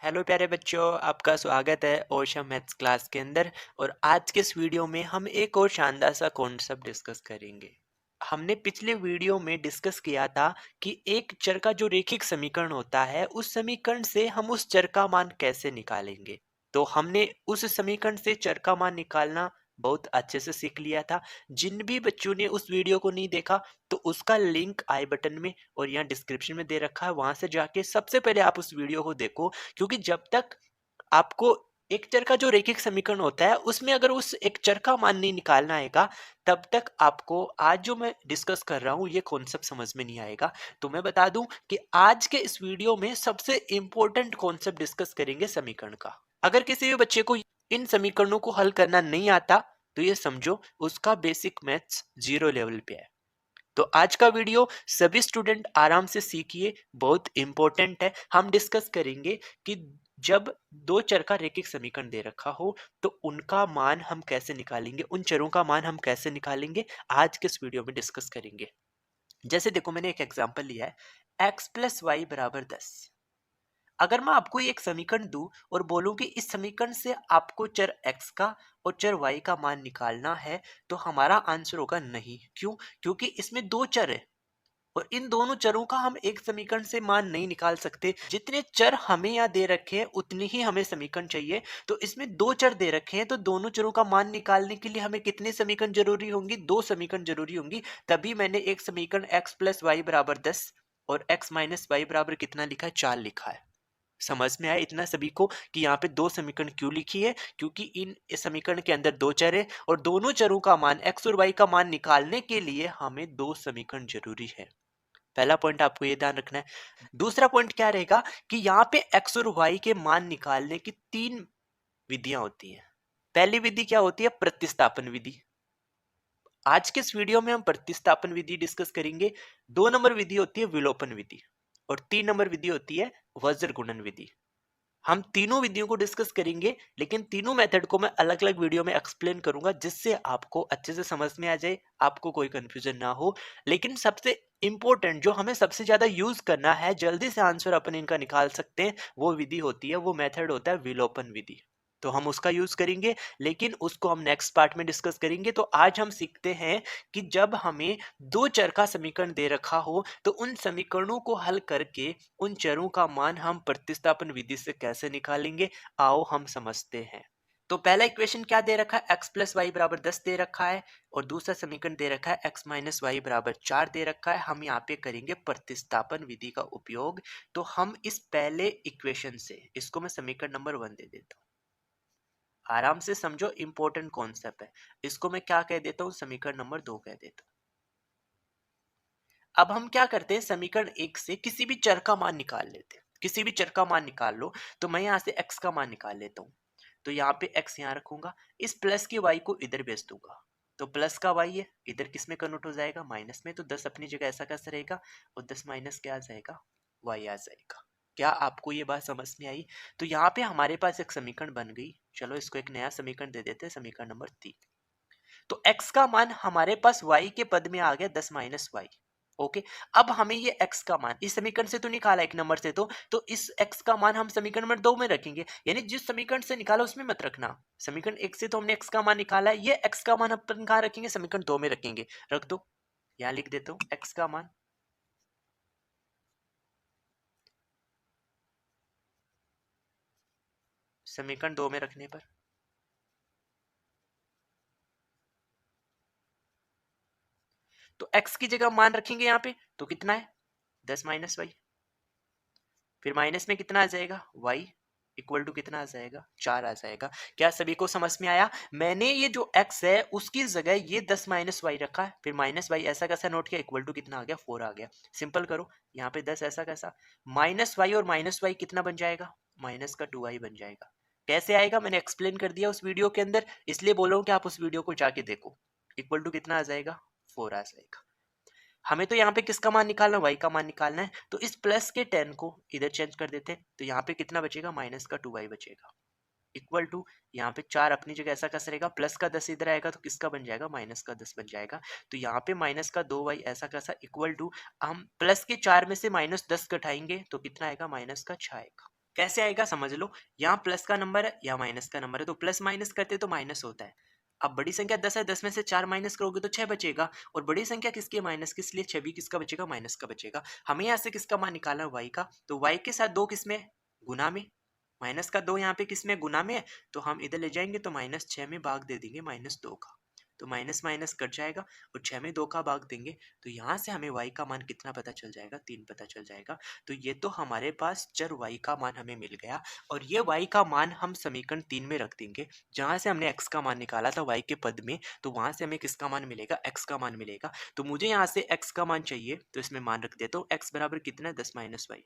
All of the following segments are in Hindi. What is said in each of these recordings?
हेलो प्यारे बच्चों, आपका स्वागत है ओशा मैथ्स क्लास के अंदर। और आज के इस वीडियो में हम एक और शानदार सा कॉन्सेप्ट डिस्कस करेंगे। हमने पिछले वीडियो में डिस्कस किया था कि एक चर का जो रैखिक समीकरण होता है, उस समीकरण से हम उस चर का मान कैसे निकालेंगे। तो हमने उस समीकरण से चर का मान निकालना बहुत अच्छे से सीख लिया था। जिन भी बच्चों ने उस वीडियो को नहीं देखा, तो उसका लिंक आई बटन में और यहाँ डिस्क्रिप्शन में दे रखा है, वहां से जाके सबसे पहले आप उस वीडियो को देखो। क्योंकि जब तक आपको एक चर का जो रैखिक समीकरण होता है, उसमें अगर उस एक चर का मान नहीं निकालना आएगा, तब तक आपको आज जो मैं डिस्कस कर रहा हूं ये कॉन्सेप्ट समझ में नहीं आएगा। तो मैं बता दूं कि आज के इस वीडियो में सबसे इंपॉर्टेंट कॉन्सेप्ट डिस्कस करेंगे समीकरण का। अगर किसी भी बच्चे को इन समीकरणों को हल करना नहीं आता, तो ये समझो उसका बेसिक मैथ्स जीरो लेवल पे है। तो आज का वीडियो सभी स्टूडेंट आराम से सीखिए, बहुत इंपॉर्टेंट है। हम डिस्कस करेंगे कि जब दो चर का रैखिक समीकरण दे रखा हो, तो उनका मान हम कैसे निकालेंगे, उन चरों का मान हम कैसे निकालेंगे, आज के इस वीडियो में डिस्कस करेंगे। जैसे देखो, मैंने एक एग्जांपल लिया है, x प्लस वाई बराबर 10। अगर मैं आपको एक समीकरण दूं और बोलूं कि इस समीकरण से आपको चर x का और चर y का मान निकालना है, तो हमारा आंसर होगा नहीं। क्यों? क्योंकि इसमें दो चर है और इन दोनों चरों का हम एक समीकरण से मान नहीं निकाल सकते। जितने चर हमें यहाँ दे रखे हैं, उतनी ही हमें समीकरण चाहिए। तो इसमें दो चर दे रखे हैं, तो दोनों चरों का मान निकालने के लिए हमें कितने समीकरण जरूरी होंगी? दो समीकरण जरूरी होंगी। तभी मैंने एक समीकरण x प्लस वाई बराबर 10 और x माइनस वाई बराबर कितना लिखा है? 4 लिखा है। समझ में आया इतना सभी को कि यहाँ पे दो समीकरण क्यों लिखी है? क्योंकि इन इस समीकरण के अंदर दो चर है और दोनों चरों का मान x और y का मान निकालने के लिए हमें दो समीकरण जरूरी है। पहला पॉइंट आपको ये ध्यान रखना है। दूसरा पॉइंट क्या रहेगा कि यहाँ पे x और y के मान निकालने की तीन विधियां होती हैं। पहली विधि क्या होती है? प्रतिस्थापन विधि। आज के इस वीडियो में हम प्रतिस्थापन विधि डिस्कस करेंगे। 2 नंबर विधि होती है विलोपन विधि और 3 नंबर विधि होती है वज्र गुणन विधि। हम तीनों विधियों को डिस्कस करेंगे, लेकिन तीनों मेथड को मैं अलग अलग वीडियो में एक्सप्लेन करूंगा, जिससे आपको अच्छे से समझ में आ जाए, आपको कोई कंफ्यूजन ना हो। लेकिन सबसे इंपॉर्टेंट, जो हमें सबसे ज्यादा यूज करना है, जल्दी से आंसर अपन इनका निकाल सकते हैं, वो विधि होती है, वो मेथड होता है विलोपन विधि। तो हम उसका यूज करेंगे, लेकिन उसको हम नेक्स्ट पार्ट में डिस्कस करेंगे। तो आज हम सीखते हैं कि जब हमें दो चर का समीकरण दे रखा हो, तो उन समीकरणों को हल करके उन चरों का मान हम प्रतिस्थापन विधि से कैसे निकालेंगे, आओ हम समझते हैं। तो पहला इक्वेशन क्या दे रखा है? x प्लस वाई बराबर 10 दे रखा है और दूसरा समीकरण दे रखा है x माइनस वाई बराबर 4 दे रखा है। हम यहाँ पे करेंगे प्रतिस्थापन विधि का उपयोग। तो हम इस पहले इक्वेशन से, इसको मैं समीकरण नंबर 1 दे देता हूँ। आराम से समझो, इंपॉर्टेंट कॉन्सेप्ट है। इसको मैं क्या कह देता हूँ? समीकरण नंबर 2 कह देता हूँ। अब हम क्या करते हैं, समीकरण 1 से किसी भी चर का मान निकाल लेते हैं। किसी भी चर का मान निकाल लो। तो मैं यहाँ से x का मान निकाल लेता हूँ। तो यहाँ पे x यहाँ रखूंगा, इस प्लस के y को इधर भेज दूंगा। तो प्लस का y है, इधर किस में कन्वर्ट हो जाएगा? माइनस में। तो 10 अपनी जगह ऐसा कैसे रहेगा और 10 माइनस क्या आ जाएगा? y आ जाएगा। क्या आपको ये बात समझ में आई? तो यहाँ पे हमारे पास एक समीकरण बन गई। चलो इसको एक नया समीकरण दे देते हैं, समीकरण नंबर 3। तो x का मान हमारे पास y के पद में आ गया 10 माइनस वाई। ओके। अब हमें ये x का मान इस समीकरण से तो निकाला एक नंबर से, तो इस x का मान हम समीकरण नंबर 2 में रखेंगे। यानी जिस समीकरण से निकाला उसमें मत रखना। समीकरण 1 से तो हमने x का मान निकाला है, ये x का मान अपन कहाँ रखेंगे? समीकरण 2 में रखेंगे। रख दो, यहाँ लिख देता हूँ x का मान। समीकरण 2 में रखने पर तो x की जगह मान रखेंगे यहाँ पे, तो कितना है? 10 माइनस वाई। फिर माइनस में कितना आ जाएगा? y इक्वल टू कितना आ जाएगा? 4 आ जाएगा। क्या सभी को समझ में आया? मैंने ये जो x है उसकी जगह ये 10 माइनस वाई रखा है, फिर माइनस वाई ऐसा कैसा नोट किया, इक्वल टू कितना आ गया? 4 आ गया। सिंपल करो, यहाँ पे 10 ऐसा कैसा, माइनस वाई और माइनस वाई कितना बन जाएगा? माइनस का 2y बन जाएगा। कैसे आएगा मैंने एक्सप्लेन कर दिया उस वीडियो के अंदर, इसलिए बोल रहा हूँ कि आप उस वीडियो को जाके देखो। इक्वल टू कितना आ जाएगा? 4 आ जाएगा। हमें तो यहाँ पे किसका मान निकालना है? y का मान निकालना है। तो इस प्लस के 10 को इधर चेंज कर देते हैं, तो यहाँ पे कितना बचेगा? माइनस का 2y बचेगा। इक्वल टू यहाँ पे 4 अपनी जगह ऐसा कैसे रहेगा? प्लस का 10 इधर आएगा तो किसका बन जाएगा? माइनस का 10 बन जाएगा। तो यहाँ पे माइनस का 2y ऐसा कैसा, इक्वल टू हम प्लस के 4 में से माइनस 10 घटाएंगे तो कितना आएगा? माइनस का 6 आएगा। कैसे आएगा समझ लो, यहाँ प्लस का नंबर है या माइनस का नंबर है, तो प्लस माइनस करते तो माइनस होता है। अब बड़ी संख्या 10 है, 10 में से 4 माइनस करोगे तो 6 बचेगा, और बड़ी संख्या किसकी है, माइनस, किस लिए 6 भी किसका बचेगा, माइनस का बचेगा। हमें यहाँ से किसका मान निकालना है, y का, तो y के साथ 2 किस में है? गुना में। माइनस का 2 यहाँ पे किस में, गुना में है, तो हम इधर ले जाएंगे तो माइनस 6 में भाग दे देंगे माइनस 2 का, तो माइनस माइनस कट जाएगा, और 6 में 2 का भाग देंगे तो यहाँ से हमें y का मान कितना पता चल जाएगा, 3 पता चल जाएगा। तो ये तो हमारे पास चर y का मान हमें मिल गया, और ये y का मान हम समीकरण 3 में रख देंगे, जहाँ से हमने x का मान निकाला था y के पद में, तो वहाँ से हमें किसका मान मिलेगा, x का मान मिलेगा। तो मुझे यहाँ से x का मान चाहिए, तो इसमें मान रख देता हूँ, x बराबर कितना है, 10 minus Y,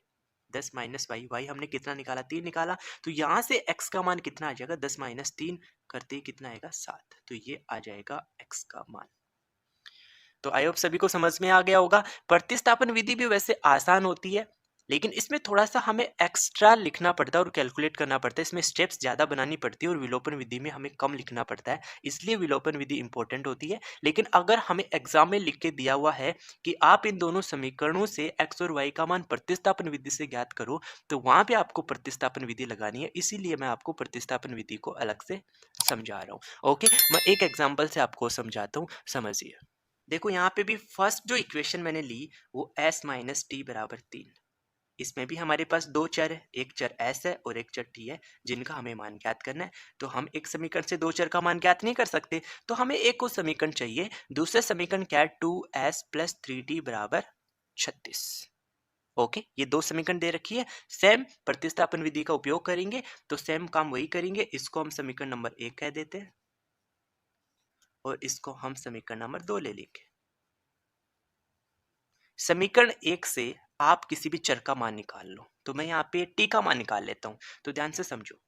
10 minus Y, Y हमने कितना निकाला, 3 निकाला, तो यहाँ से x का मान कितना आ जाएगा, 10 माइनस 3 करते ही कितना आएगा, 7, तो ये आ जाएगा x का मान। तो आई होप सभी को समझ में आ गया होगा। प्रतिस्थापन विधि भी वैसे आसान होती है, लेकिन इसमें थोड़ा सा हमें एक्स्ट्रा लिखना पड़ता है और कैलकुलेट करना पड़ता है, इसमें स्टेप्स ज़्यादा बनानी पड़ती है और विलोपन विधि में हमें कम लिखना पड़ता है, इसलिए विलोपन विधि इंपॉर्टेंट होती है। लेकिन अगर हमें एग्जाम में लिख के दिया हुआ है कि आप इन दोनों समीकरणों से x और y का मान प्रतिस्थापन विधि से ज्ञात करो, तो वहाँ पे आपको प्रतिस्थापन विधि लगानी है, इसीलिए मैं आपको प्रतिस्थापन विधि को अलग से समझा रहा हूँ। ओके, मैं एक एग्जाम्पल से आपको समझाता हूँ, समझिए। देखो यहाँ पे भी फर्स्ट जो इक्वेशन मैंने ली वो s माइनस टी बराबर 3, इसमें भी हमारे पास दो चर है, एक चर s है और एक चर t है, जिनका हमें मान ज्ञात करना है। तो हम एक समीकरण से दो चर का मान ज्ञात नहीं कर सकते, तो हमें एक और समीकरण चाहिए। दूसरे समीकरण क्या है, 2s प्लस 3t बराबर 36। ओके, ये दो समीकरण दे रखी है, सेम प्रतिस्थापन विधि का उपयोग करेंगे, तो सेम काम वही करेंगे। इसको हम समीकरण नंबर 1 कह देते हैं और इसको हम समीकरण नंबर 2 ले लेंगे। समीकरण 1 से आप किसी भी चर का मान निकाल लो, तो मैं यहाँ पे t का मान निकाल लेता हूँ। तो ध्यान से समझो,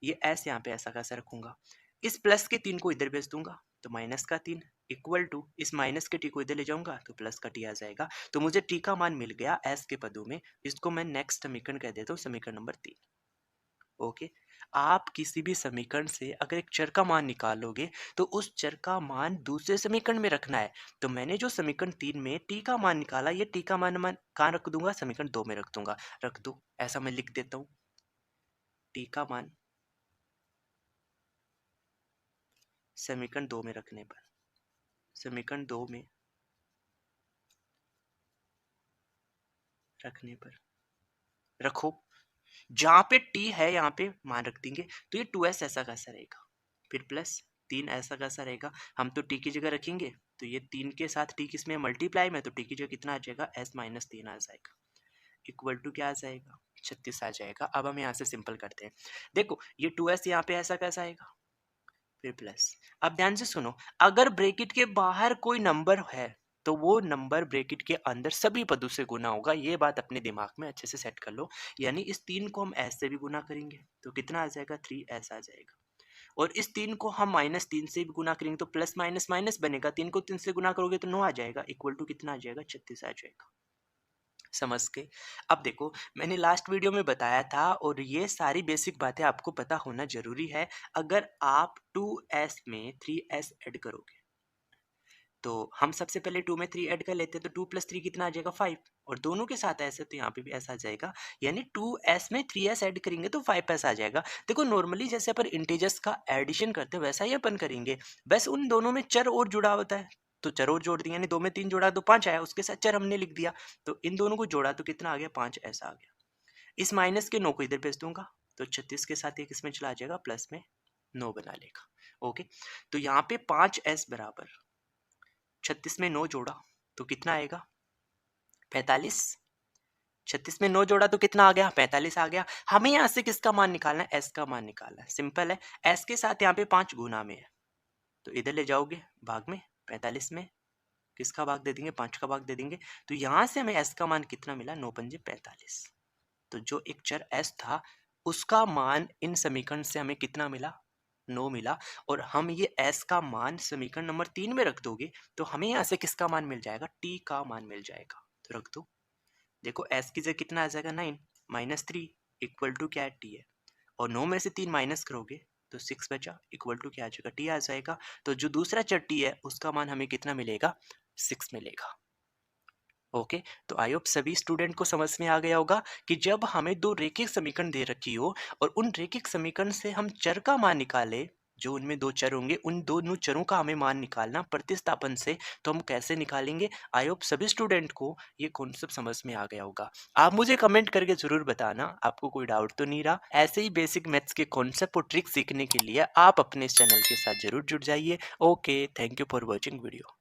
ये s यहाँ पे ऐसा कैसा रखूंगा, इस प्लस के 3 को इधर भेज दूंगा तो माइनस का 3 इक्वल टू इस माइनस के t को इधर ले जाऊंगा तो प्लस का t आ जाएगा। तो मुझे t का मान मिल गया s के पदों में, इसको मैं नेक्स्ट समीकरण कह देता हूँ, समीकरण नंबर 3। ओके, आप किसी भी समीकरण से अगर एक चर का मान निकालोगे तो उस चर का मान दूसरे समीकरण में रखना है। तो मैंने जो समीकरण 3 में t का मान निकाला, ये t का मान कहाँ रख दूंगा, समीकरण 2 में रख दूंगा। रख दो, ऐसा मैं लिख देता हूँ, t का मान समीकरण 2 में रखने पर, समीकरण 2 में रखने पर रखो, जहाँ पे t है यहाँ पे मान रख देंगे, तो ये 2s ऐसा कैसा रहेगा, फिर प्लस 3 ऐसा कैसा रहेगा। हम तो t की जगह रखेंगे, तो ये 3 के साथ t किस में मल्टीप्लाई में, तो t की जगह कितना आ जाएगा, s माइनस 3 आ जाएगा, इक्वल टू क्या आ जाएगा, 36 आ जाएगा। अब हम यहाँ से सिंपल करते हैं, देखो ये 2s यहाँ पे ऐसा कैसा आएगा, फिर प्लस। अब ध्यान से सुनो, अगर ब्रैकेट के बाहर कोई नंबर है तो वो नंबर ब्रैकेट के अंदर सभी पदों से गुना होगा, ये बात अपने दिमाग में अच्छे से सेट कर लो। यानी इस 3 को हम s से भी गुना करेंगे तो कितना आ जाएगा, 3s आ जाएगा, और इस 3 को हम माइनस 3 से भी गुना करेंगे तो प्लस माइनस माइनस बनेगा, 3 को 3 से गुना करोगे तो 9 आ जाएगा, इक्वल टू कितना आ जाएगा, 36 आ जाएगा। समझ के, अब देखो मैंने लास्ट वीडियो में बताया था और ये सारी बेसिक बातें आपको पता होना जरूरी है। अगर आप 2s में 3s ऐड करोगे तो हम सबसे पहले 2 में 3 ऐड कर लेते हैं, तो 2 प्लस 3 कितना आ जाएगा, 5, और दोनों के साथ ऐसे तो यहाँ पे भी ऐसा आ जाएगा, यानी 2s में 3s ऐड करेंगे तो 5s आ जाएगा। देखो नॉर्मली जैसे अपन इंटीजर्स का एडिशन करते हैं वैसा ही अपन करेंगे, बस उन दोनों में चर और जुड़ा होता है, तो चर और जोड़ दिया, यानी 2 में 3 जोड़ा तो 5 आया, उसके साथ चर हमने लिख दिया, तो इन दोनों को जोड़ा तो कितना आ गया, 5 ऐसा आ गया। इस माइनस के 9 को इधर भेज दूंगा तो 36 के साथ एक इसमें चला जाएगा, प्लस में 9 बना लेगा। ओके, तो यहाँ पे 5s बराबर 36 में 9 जोड़ा तो कितना आएगा, 45। 36 में 9 जोड़ा तो कितना आ गया, 45 आ गया। हमें यहाँ से किसका मान निकालना है, s का मान निकालना है, सिंपल है। s के साथ यहाँ पे 5 गुना में है, तो इधर ले जाओगे भाग में, 45 में किसका भाग दे देंगे, 5 का भाग दे देंगे, तो यहाँ से हमें s का मान कितना मिला, 9 पंजे 45। तो जो एक चर s था उसका मान इन समीकरण से हमें कितना मिला, 9 मिला, और हम ये s का मान समीकरण नंबर 3 में रख दोगे तो हमें यहाँ से किसका मान मिल जाएगा, t का मान मिल जाएगा। तो रख दो, देखो s की जगह कितना आ जाएगा, 9 माइनस 3 इक्वल टू क्या है, t है, और 9 में से 3 माइनस करोगे तो 6 बचा, इक्वल टू क्या आ जाएगा, t आ जाएगा। तो जो दूसरा चर t है उसका मान हमें कितना मिलेगा, 6 मिलेगा। ओके, तो आई होप सभी स्टूडेंट को समझ में आ गया होगा कि जब हमें दो रेखिक समीकरण दे रखी हो और उन रेखिक समीकरण से हम चर का मान निकाले, जो उनमें दो चर होंगे उन दोनों चरों का हमें मान निकालना प्रतिस्थापन से, तो हम कैसे निकालेंगे। आई होप सभी स्टूडेंट को ये कॉन्सेप्ट समझ में आ गया होगा। आप मुझे कमेंट करके जरूर बताना आपको कोई डाउट तो नहीं रहा। ऐसे ही बेसिक मैथ्स के कॉन्सेप्ट और ट्रिक सीखने के लिए आप अपने इस चैनल के साथ जरूर जुड़ जाइए। Okay, thank you for watching video.